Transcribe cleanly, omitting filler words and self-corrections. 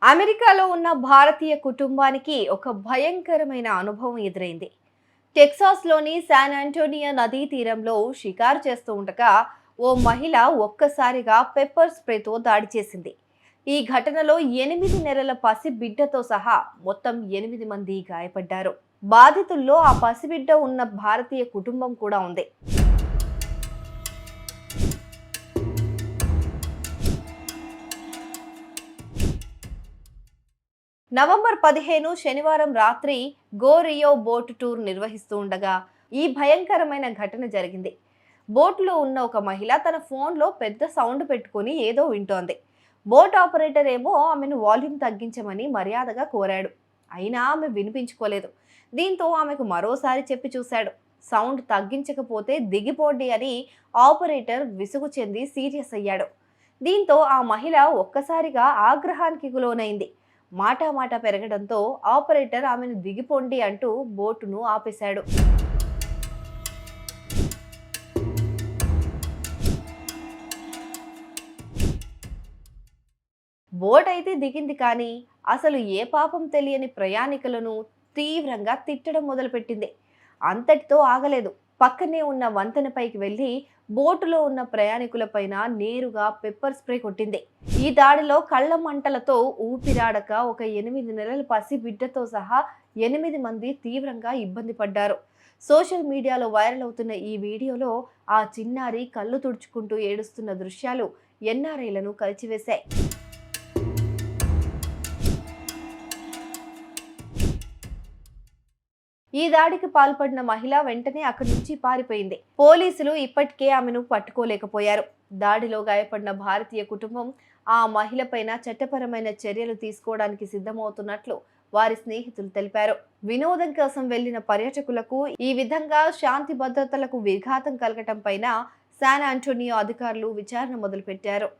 అమెరికాలో ఉన్న భారతీయ కుటుంబానికి ఒక భయంకరమైన అనుభవం ఎదురైంది. టెక్సాస్లోని శాన్ ఆంటోనియో నదీ తీరంలో షికారు చేస్తూ ఉండగా ఓ మహిళ ఒక్కసారిగా పెప్పర్ స్ప్రేతో దాడి చేసింది. ఈ ఘటనలో 8 నెలల పసి బిడ్డతో సహా మొత్తం 8 మంది గాయపడ్డారు. బాధితుల్లో ఆ పసిబిడ్డ ఉన్న భారతీయ కుటుంబం కూడా ఉంది. నవంబర్ 15 శనివారం రాత్రి గోరియో బోట్ టూర్ నిర్వహిస్తూ ఉండగా ఈ భయంకరమైన ఘటన జరిగింది. బోట్లో ఉన్న ఒక మహిళ తన ఫోన్లో పెద్ద సౌండ్ పెట్టుకుని ఏదో వింటోంది. బోట్ ఆపరేటర్ ఏమో ఆమెను వాల్యూమ్ తగ్గించమని మర్యాదగా కోరాడు. అయినా ఆమె వినిపించుకోలేదు. దీంతో ఆమెకు మరోసారి చెప్పి చూశాడు. సౌండ్ తగ్గించకపోతే దిగిపోండి అని ఆపరేటర్ విసుగు చెంది సీరియస్ అయ్యాడు. దీంతో ఆ మహిళ ఒక్కసారిగా ఆగ్రహానికి లోనైంది. మాట పెరగడంతో ఆపరేటర్ ఆమెను దిగిపోండి అంటూ బోటును ఆపేశాడు. బోట్ అయితే దిగింది, కానీ అసలు ఏ పాపం తెలియని ప్రయాణికులను తీవ్రంగా తిట్టడం మొదలుపెట్టింది. అంతటితో ఆగలేదు. పక్కనే ఉన్న వంతెనపైకి వెళ్లి బోటులో ఉన్న ప్రయాణికులపైన నేరుగా పెప్పర్ స్ప్రే కొట్టింది. ఈ దాడిలో కళ్ళ మంటలతో ఊపిరాడక ఒక 8 నెలల పసి బిడ్డతో సహా 8 మంది తీవ్రంగా ఇబ్బంది పడ్డారు. సోషల్ మీడియాలో వైరల్ అవుతున్న ఈ వీడియోలో ఆ చిన్నారి కళ్ళు తుడుచుకుంటూ ఏడుస్తున్న దృశ్యాలు ఎన్ఆర్ఐలను కలిచివేశాయి. ఈ దాడికి పాల్పడిన మహిళ వెంటనే అక్కడి నుంచి పారిపోయింది. పోలీసులు ఇప్పటికే ఆమెను పట్టుకోలేకపోయారు. దాడిలో గాయపడిన భారతీయ కుటుంబం ఆ మహిళపైన చట్టపరమైన చర్యలు తీసుకోవడానికి సిద్ధమవుతున్నట్లు వారి స్నేహితులు తెలిపారు. వినోదం కోసం వెళ్లిన పర్యాటకులకు ఈ విధంగా శాంతి భద్రతలకు విఘాతం కలగటం పైన శాన్ ఆంటోనియో అధికారులు విచారణ మొదలుపెట్టారు.